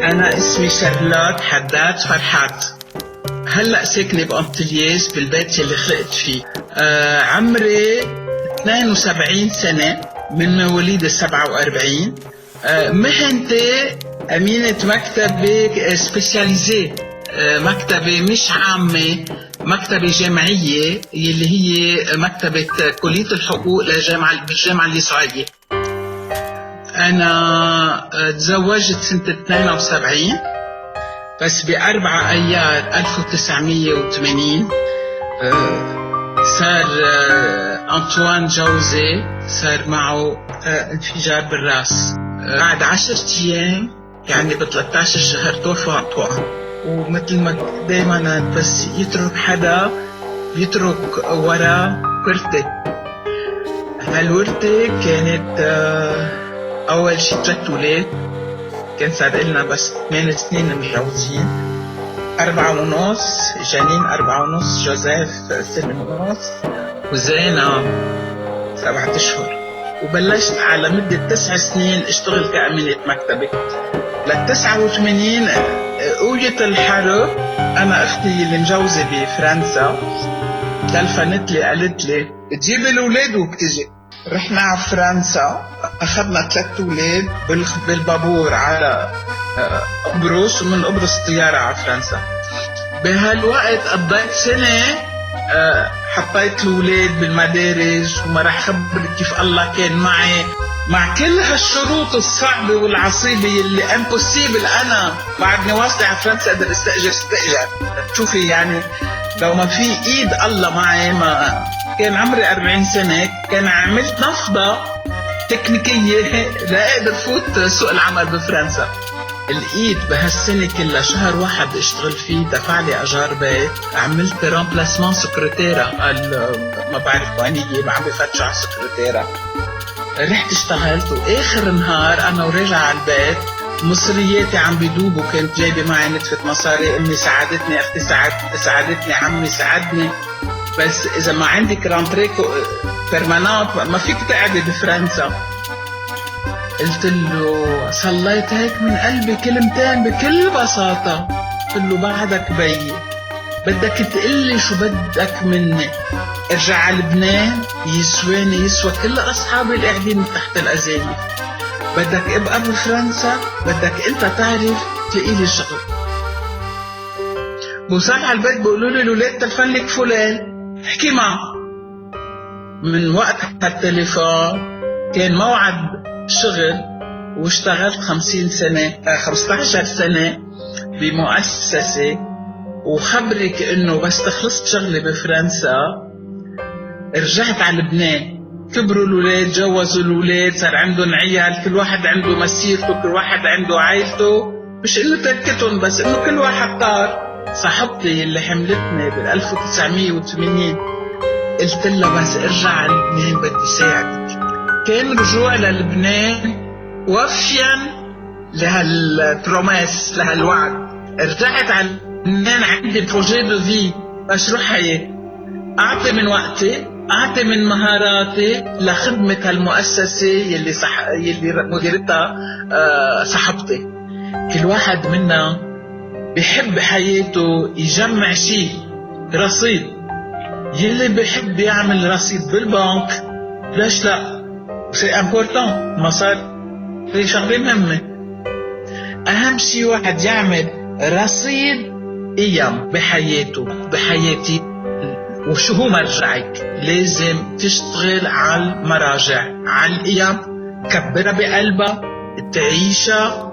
أنا اسمي شارلوت حداد فرحات. هلأ ساكنة بأنطلياز بالبيت اللي خلقت فيه. عمري 72 سنة، من مواليد 47. مهنتي أمينة مكتبة سبيسياليزي، مكتبة مش عامة، مكتبة جامعية اللي هي مكتبة كلية الحقوق بالجامعة اليسوعية. أنا تزوجت سنة 72، بس ب4 أيار 1980 صار أنطوان جوزي صار معه انفجار بالراس. بعد 10 أيام يعني ب13 شهر توفى أنطوان. ومثل ما دايما بس يترك حدا بيترك وراه ورثة. هالورثة كانت أول شي 3 أولاد، كان صار لنا بس 8 سنين متجوزين. 4.5 جنين، 4.5 جوزيف 1.5 وزينة 7 أشهر. وبلشت على مدة 9 سنين اشتغل كأمينة مكتبة. لل 89 قوية الحرب، أنا أختي اللي مجوزة بفرنسا تلفنت لي قالت لي تجيب الأولاد وبتجي. رحنا على فرنسا، أخذنا 3 أولاد بالبابور على قبرص، ومن قبرص طيارة على فرنسا. بهالوقت قضيت سنة حطيت الأولاد بالمدارس، وما رح خبرك كيف الله كان معي مع كل هالشروط الصعبة والعصيبة اللي امبوسيبل. أنا بعدني واصلة على فرنسا أقدر استأجر. تشوفي يعني لو ما في إيد الله معي. ما كان عمري 40 سنة، كان عملت نفضة تكنيكية لا أقدر فوت سوق العمل بفرنسا. الإيد بهالسنة كلها شهر واحد اشتغل فيه دفع لي أجار بيت. عملت رامبلاسمان سكرتيرة، ما بعرف وين هي، ما عم بفتشوا على السكرتيرة. رحت اشتغلت، وآخر نهار أنا وراجع على البيت مصرياتي عم بيدوبوا. كنت جايبة معي نتفة مصاري، أمي ساعدتني، أختي ساعدتني، عمي ساعدني. بس إذا ما عندك رانتريكو بيرمانانت ما فيك تقعدي بفرنسا. قلت له صليت هيك من قلبي كلمتين بكل بساطة. قلت له بعدك بيي، بدك تقلي شو بدك مني. ارجع على لبنان يسوى كل أصحابي اللي قاعدين تحت الأزايف. بدك ابقى بفرنسا، بدك انت تعرف تلاقي لي شغل. بوصل على البيت بقولوا لي الولاد تلفن لك فلان، احكي معه. من وقت هالتليفون كان موعد شغل، واشتغلت 15 سنة بمؤسسة. وخبرك انه بس تخلصت شغلي بفرنسا رجعت على لبنان. كبروا الولاد، جوزوا الولاد، صار عندهم عيال، كل واحد عنده مسيرته، كل واحد عنده عائلته. مش انه تركتهم، بس انه كل واحد طار. صاحبتي اللي حملتني بال 1980 قلت لها بس ارجع على لبنان بدي ساعدك. كان رجوع للبنان وفيا لهالبروميس، لهالوعد. رجعت على لبنان عندي بروجي دو في، مشروع حياة. أعطي من وقتي، أعطي من مهاراتي لخدمة هالمؤسسة يلي مديرتها صاحبتي. كل واحد منا بيحب حياته يجمع شيء رصيد. يلي بيحب يعمل رصيد بالبنك، ليش لا؟ سي امبورتون، مصاري هي شغلة مهمة. أهم شيء واحد يعمل رصيد أيام بحياتي. وشو هو مرجعك؟ لازم تشتغل على المراجع، على الأيام، كبرها بقلبها، تعيشها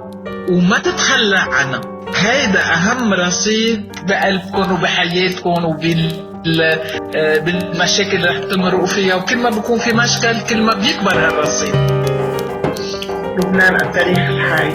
وما تتخلى عنها. هيدا أهم رصيد بقلبكم وبحياتكم بالمشاكل اللي رح تمرقوا فيها. وكل ما بيكون في مشكل كل ما بيكبر هالرصيد. لبنان التاريخ الحي.